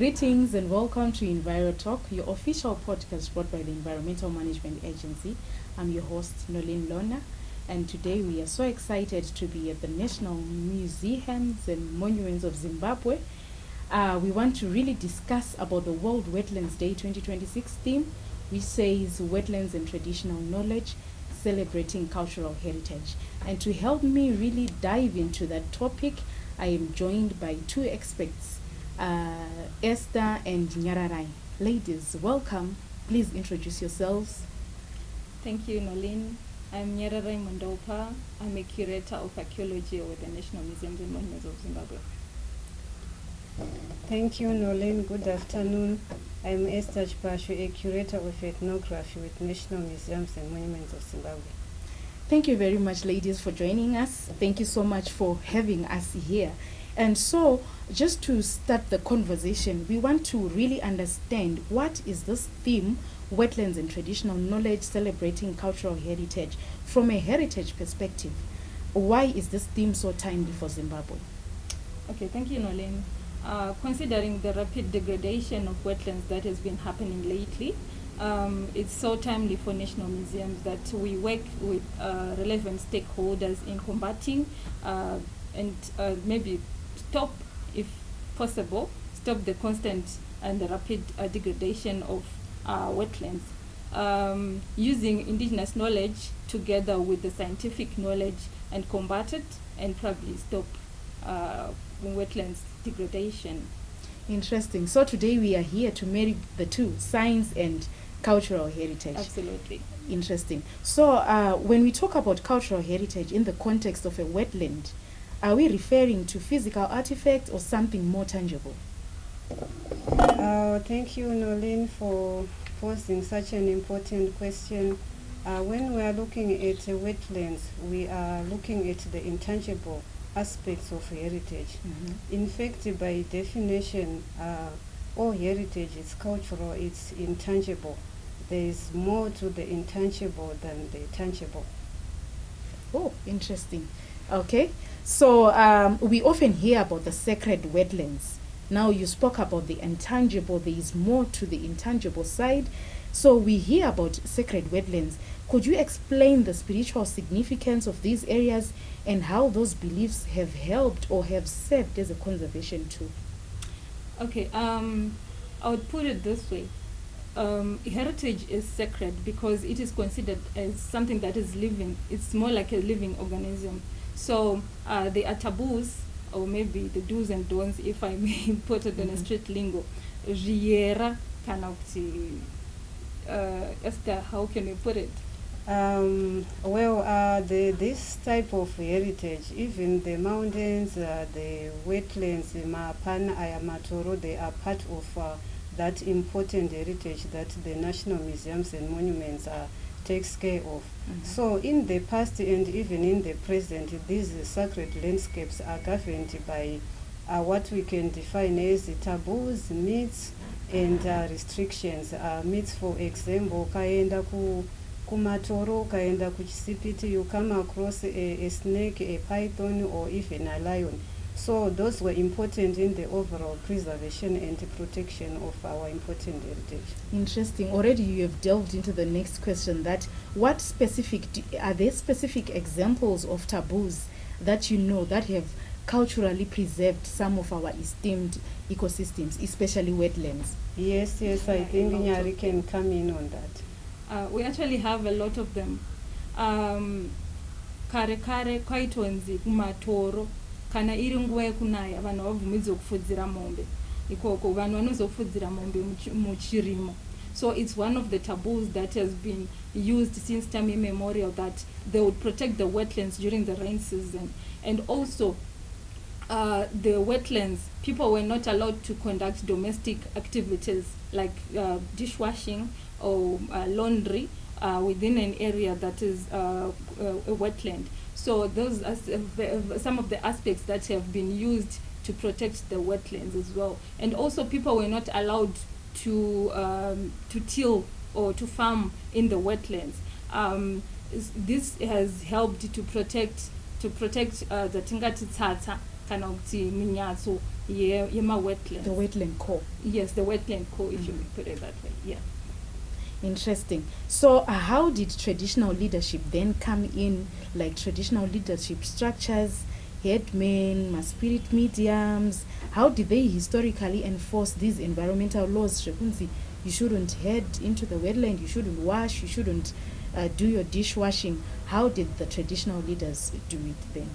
Greetings and welcome to Enviro Talk, your official podcast brought by the Environmental Management Agency. I'm your host, Nolyn Mtemeli, and today we are so excited to be at the National Museums and Monuments of Zimbabwe. We want to really discuss about the World Wetlands Day 2026 theme, which says Wetlands and Traditional Knowledge, Celebrating Cultural Heritage. And to help me really dive into that topic, I am joined by two experts, Esther and Nyararai. Ladies, welcome. Please introduce yourselves. Thank you, Nolyn. I'm Nyararai Mondopa. I'm a curator of archaeology with the National Museums and Monuments of Zimbabwe. Thank you, Nolyn. Good afternoon. I'm Esther, a curator of ethnography with National Museums and Monuments of Zimbabwe. Thank you very much, ladies, for joining us. Thank you so much for having us here. And so, just to start the conversation, we want to really understand what is this theme, Wetlands and Traditional Knowledge, Celebrating Cultural Heritage, from a heritage perspective. Why is this theme so timely for Zimbabwe? Okay, thank you, Nolyn. Considering the rapid degradation of wetlands that has been happening lately, it's so timely for national museums that we work with relevant stakeholders in combating and maybe stop, if possible, stop the constant and the rapid degradation of wetlands. Using indigenous knowledge together with the scientific knowledge and combat it and probably stop wetlands degradation. Interesting. So today we are here to marry the two, science and cultural heritage. Absolutely. Interesting. So when we talk about cultural heritage in the context of a wetland, are we referring to physical artifacts or something more tangible? Thank you, Nolyn, for posing such an important question. When we are looking at wetlands, we are looking at the intangible aspects of heritage. Mm-hmm. In fact, by definition, all heritage is cultural, it's intangible. There is more to the intangible than the tangible. Oh, interesting. Okay. So we often hear about the sacred wetlands. Now you spoke about the intangible. There is more to the intangible side. So we hear about sacred wetlands. Could you explain the spiritual significance of these areas and how those beliefs have helped or have served as a conservation tool? Okay, I would put it this way. Heritage is sacred because it is considered as something that is living. It's more like a living organism. So there are taboos, or maybe the do's and don'ts, if I may put it in a street lingo. Riera kanauti. Esther, how can we put it? This type of heritage, even the mountains, the wetlands, the Mapana, Ayamatoro, they are part of that important heritage that the National Museums and Monuments takes care of. Mm-hmm. So in the past and even in the present, these sacred landscapes are governed by what we can define as taboos, myths, and restrictions. Myths, for example, kaenda kumatoro, kaenda kuchisipiti, you come across a snake, a python, or even a lion. So those were important in the overall preservation and protection of our important heritage. Interesting. Already you have delved into the next question, that what specific, are there specific examples of taboos that you know that have culturally preserved some of our esteemed ecosystems, especially wetlands? Yes, I think Nyari can come in on that. We actually have a lot of them. Kare kwaitonzi kumatoro kana iri nguva yekunaya vanhu havabvumidzwa kufudzira mombe ikoko vanhu vanozofudzira mombe muchirimo. So it's one of the taboos that has been used since time immemorial, that they would protect the wetlands during the rain season. And also the wetlands, people were not allowed to conduct domestic activities like dishwashing or laundry within an area that is a wetland. So those are some of the aspects that have been used to protect the wetlands as well. And also people were not allowed to till or to farm in the wetlands. This has helped to protect the tingati tsatsa kana kuti minyatso wetlands. The wetland core. Yes, the wetland core, if you may put it that way. Yeah. Interesting. So how did traditional leadership then come in, like traditional leadership structures, headmen, spirit mediums? How did they historically enforce these environmental laws? You shouldn't head into the wetland, you shouldn't wash, you shouldn't do your dishwashing. How did the traditional leaders do it then?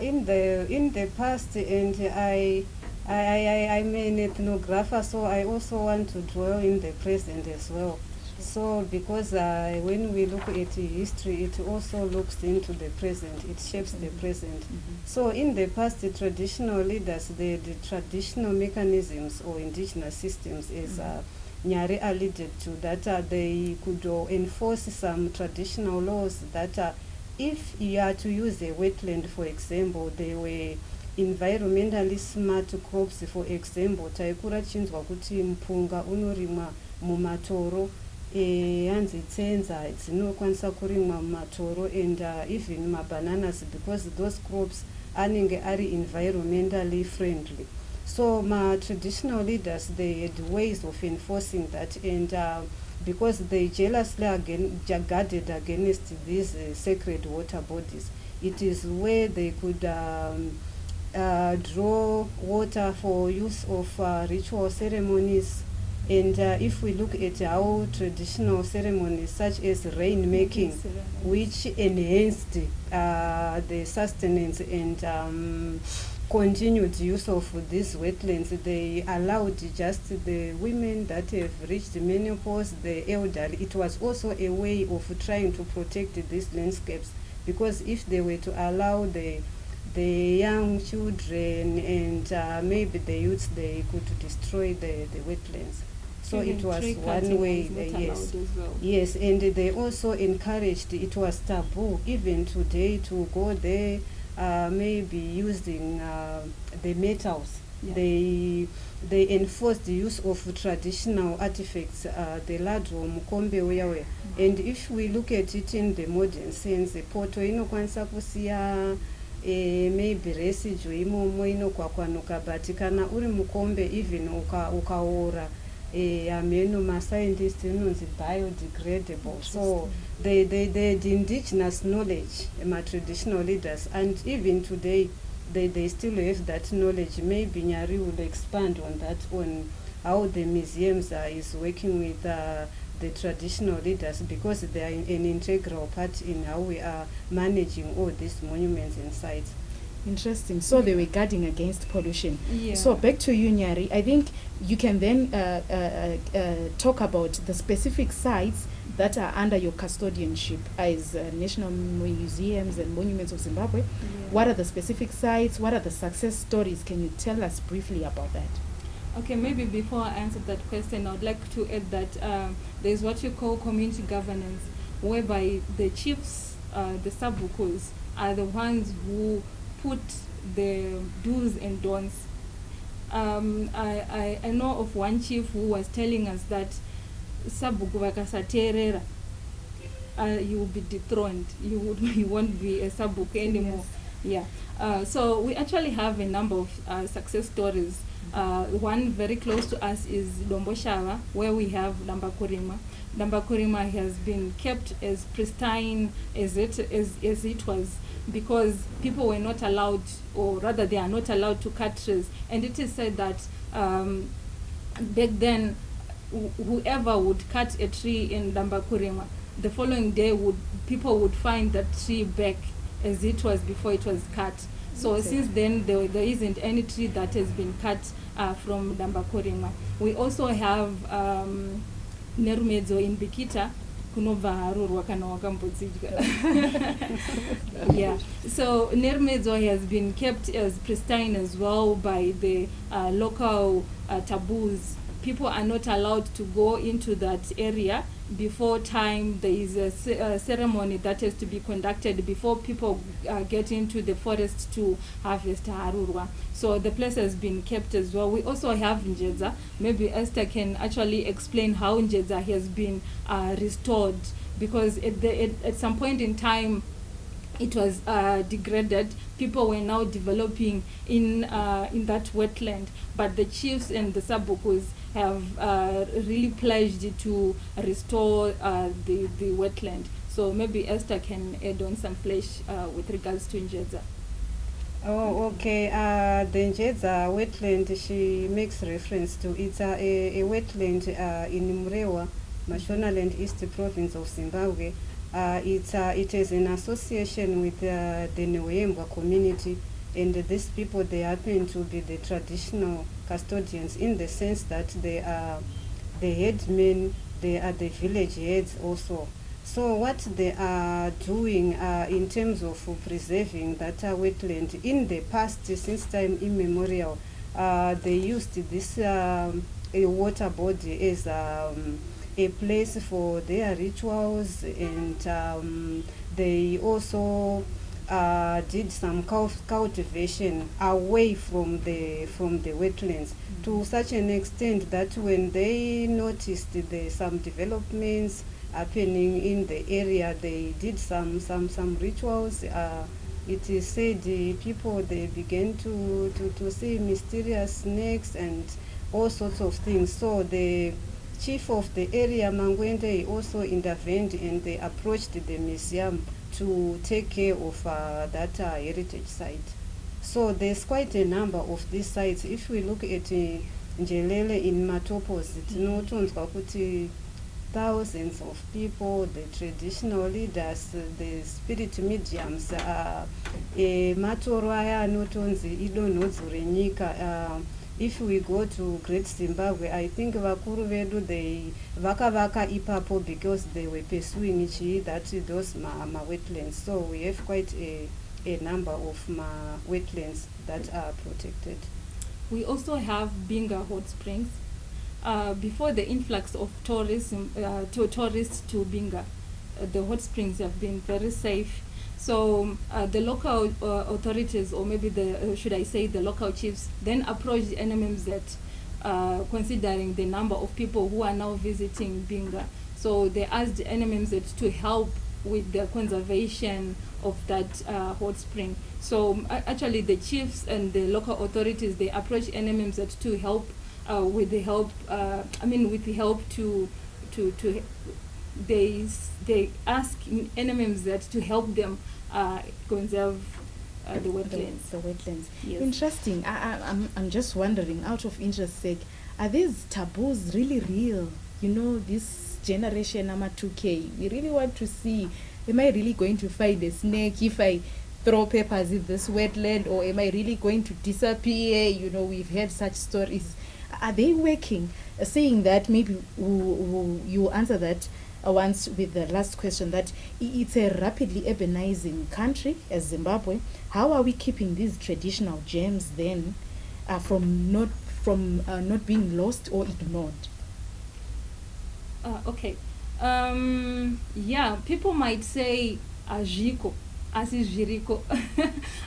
In the past, and I'm an ethnographer, so I also want to dwell in the present as well. So because when we look at history, it also looks into the present, it shapes the present. So in the past, the traditional leaders, the traditional mechanisms or indigenous systems, as Nyari alluded to, that they could enforce some traditional laws that if you are to use a wetland, for example, they were environmentally smart crops. For example, taikura chinzwa kuti mpunga unorimwa mumatoro, hanzi tsenza dzinokwanisa kurimwa mumatoro, and even mabananas, because those crops anenge ari environmentally friendly. So my traditional leaders, they had ways of enforcing that, and because they jealously guarded against these sacred water bodies, it is where they could draw water for use of ritual ceremonies. And if we look at our traditional ceremonies such as rain making, which enhanced the sustenance and continued use of these wetlands, they allowed just the women that have reached menopause, the elderly. It was also a way of trying to protect these landscapes, because if they were to allow the young children and maybe the youths, they could destroy the wetlands. So Even it was tree one cutting way, was not yes. allowed as well. Yes, and they also encouraged, it was taboo even today to go there, maybe using the metals. Yeah. They enforced the use of traditional artifacts, the ladro, mukombe uyawe. And if we look at it in the modern sense, poto inokwanisa kusiya maybe residue imomo inokwakwanuka, but kana uri mukombe even ukaora ameno mascientists inonzi biodegradable. So they had indigenous knowledge, my traditional leaders, and even today they still have that knowledge. Maybe Nyari will expand on that, on how the museums is working with the traditional leaders, because they are an integral part in how we are managing all these monuments and sites. Interesting. So they were guarding against pollution. Yeah. So back to you, Nyari. I think you can then talk about the specific sites that are under your custodianship as National Museums and Monuments of Zimbabwe. Yeah. What are the specific sites? What are the success stories? Can you tell us briefly about that? Okay, maybe before I answer that question, I would like to add that there's what you call community governance, whereby the chiefs, the sabukos, are the ones who put the do's and don'ts. I know of one chief who was telling us that sabuku vakasateerera, you will be dethroned. You won't be a sabuku anymore. Yes. Yeah. So we actually have a number of success stories. One very close to us is Domboshava, where we have Dambakurima. Dambakurima has been kept as pristine as it was, because people were not allowed, or rather they are not allowed to cut trees. And it is said that back then, whoever would cut a tree in Dambakurima, the following day people would find that tree back as it was before it was cut. So since then, there isn't any tree that has been cut from Dambakurima. We also have Nerumedzo in Bikita, kunobva harurwa kana wakambodzidya. Yeah. So Nerumedzo has been kept as pristine as well by the local taboos. People are not allowed to go into that area before time. There is a ceremony that has to be conducted before people get into the forest to harvest harurwa. So the place has been kept as well. We also have Njedza. Maybe Esther can actually explain how Njedza has been restored, because at some point in time, it was degraded. People were now developing in that wetland, but the chiefs and the Sabukos have really pledged to restore the wetland. So maybe Esther can add on some flesh with regards to Njeza. Oh, okay. The Njeza wetland she makes reference to, it's a wetland in Mrewa, Mashonaland East Province of Zimbabwe. It is an association with the Nwembwa community, and these people, they happen to be the traditional custodians, in the sense that they are the headmen, they are the village heads also. So what they are doing in terms of preserving that wetland, in the past, since time immemorial, they used this a water body as a place for their rituals, and they also did some cultivation away from the wetlands, to such an extent that when they noticed some developments happening in the area, they did some rituals. It is said the people, they began to see mysterious snakes and all sorts of things. So the chief of the area, Mangwende, also intervened, and they approached the museum to take care of that heritage site. So there's quite a number of these sites. If we look at Njelele in Matopos, tinotonzwa kuti thousands of people, the traditional leaders, the spirit mediums, matoro aya anotonzi idonhodzo renyika. If we go to Great Zimbabwe, I think vakuru vedu they vakavaka ipapo because they were pursuing those wetlands. So we have quite a number of wetlands that are protected. We also have Binga hot springs. Before the influx of tourists to Binga, the hot springs have been very safe. So the local authorities, or maybe should I say the local chiefs, then approached NMMZ, considering the number of people who are now visiting Binga. So they asked NMMZ to help with the conservation of that hot spring. So actually the chiefs and the local authorities, they approached NMMZ to help with the help to they ask NMMZ to help them conserve the wetlands. The wetlands. Yes. Interesting. I'm just wondering, out of interest sake, are these taboos really real? You know, this generation number 2K, we really want to see, am I really going to find a snake if I throw papers in this wetland, or am I really going to disappear? You know, we've heard such stories. Are they working? Saying that, maybe you answer that once with the last question, that it's a rapidly urbanizing country as Zimbabwe. How are we keeping these traditional gems then from not being lost or ignored? Okay. Yeah, people might say azhiko, asizviriko.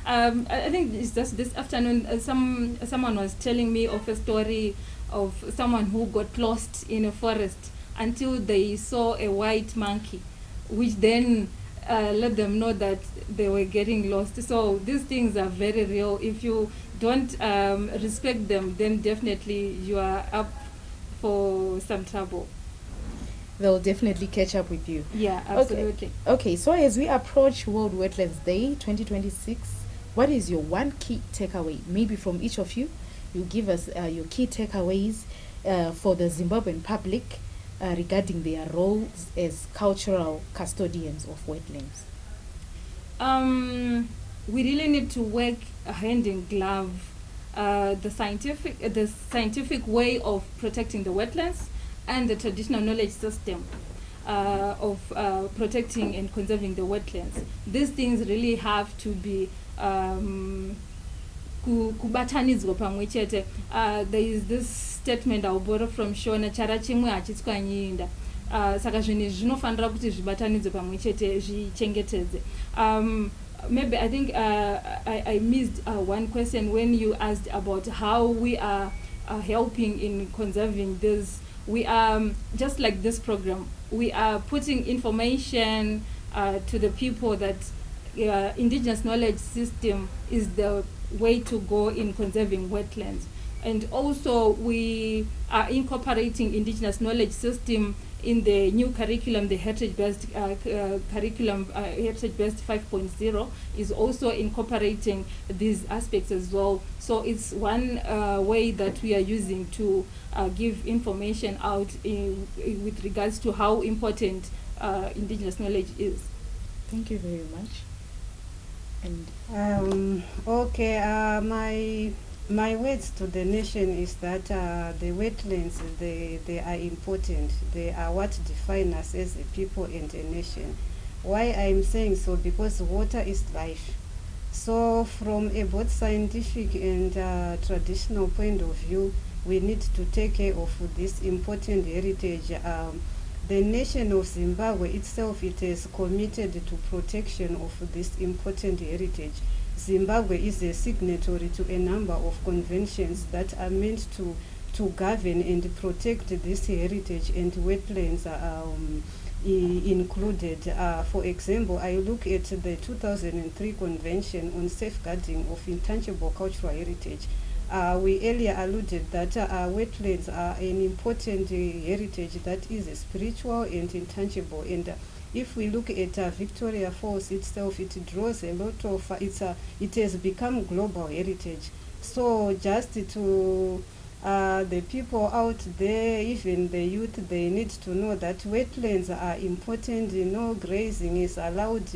I think it's just this afternoon someone was telling me of a story of someone who got lost in a forest until they saw a white monkey, which then let them know that they were getting lost. So these things are very real. If you don't respect them, then definitely you are up for some trouble. They'll definitely catch up with you. Yeah, absolutely. Okay, so as we approach World Wetlands Day 2026, what is your one key takeaway? Maybe from each of you, you give us your key takeaways for the Zimbabwean public regarding their roles as cultural custodians of wetlands. We really need to work hand in glove. The scientific way of protecting the wetlands and the traditional knowledge system of protecting and conserving the wetlands. These things really have to be kubatanidzwa pamwe chete. There is this statement I'll borrow from Shona, chara chimwe hachitswa nyinda. Saka zvinhu zvinofanira kuti zvibatanidzwe pamwe chete zvichengetedze. Maybe I think I missed one question when you asked about how we are helping in conserving this. We are, just like this program, we are putting information to the people that indigenous knowledge system is the way to go in conserving wetlands. And also we are incorporating indigenous knowledge system in the new curriculum, the heritage-based curriculum, heritage-based 5.0 is also incorporating these aspects as well. So it's one way that we are using to give information out with regards to how important indigenous knowledge is. Thank you very much. And my words to the nation is that the wetlands, they are important. They are what define us as a people and a nation. Why I'm saying so? Because water is life. So from a both scientific and traditional point of view, we need to take care of this important heritage. The nation of Zimbabwe itself, it is committed to protection of this important heritage. Zimbabwe is a signatory to a number of conventions that are meant to govern and protect this heritage, and wetlands are included. For example, I look at the 2003 Convention on Safeguarding of Intangible Cultural Heritage. We earlier alluded that wetlands are an important heritage that is spiritual and intangible. And if we look at Victoria Falls itself, it draws a lot of, it has become global heritage. So just to the people out there, even the youth, they need to know that wetlands are important. Grazing is allowed.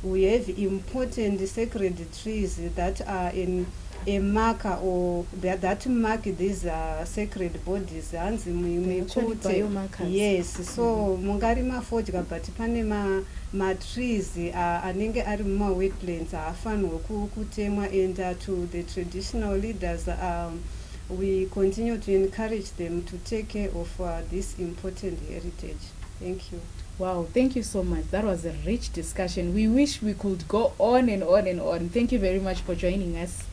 We have important sacred trees that are in a marker, or that mark these sacred bodies. Biomarkers. Yes, so mungari mafodya, but pane ma-trees anenge ari muma-wetlands haafanirwe kutemwa. And to the traditional leaders, we continue to encourage them to take care of this important heritage. Thank you. Wow, thank you so much. That was a rich discussion. We wish we could go on and on and on. Thank you very much for joining us.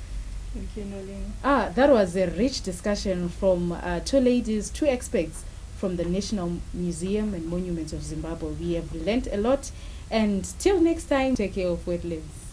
Thank you, Nolyn. That was a rich discussion from two ladies, two experts from the National Museum and Monuments of Zimbabwe. We have learnt a lot, and till next time, take care of wetlands.